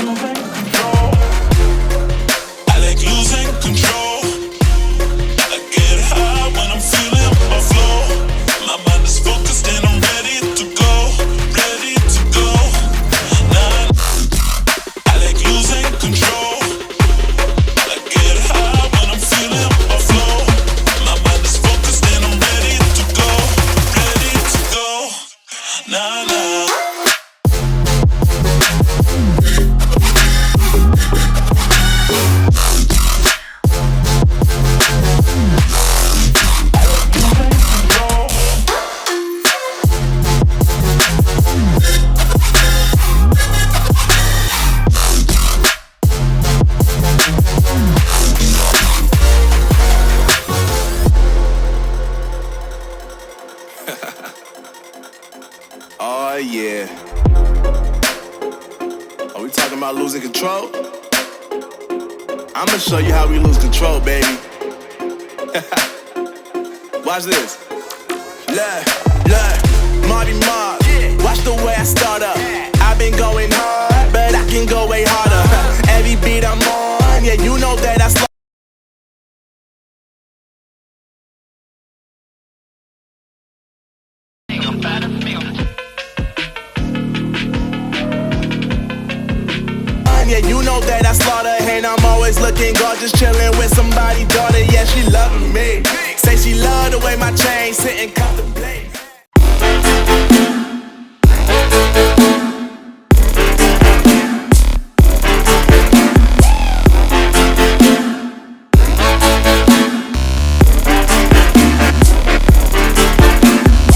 I like losing control. I get high when I'm feeling my flow. My mind is focused and I'm ready to go, ready to go. Nah, I like losing control. I get high when I'm feeling my flow. My mind is focused and I'm ready to go, ready to go. Nah, nah. Oh yeah. Are we talking about losing control? I'ma show you how we lose control, baby. Watch this. Look, Marty Mark. Watch the way I start up. I've been going hard, but I can go way harder. Every beat I'm on, yeah, you know that I slow. Yeah, you know that I slaughter, and I'm always looking gorgeous, chilling with somebody's daughter. Yeah, she loving me. Say she love the way my chain sit and contemplate.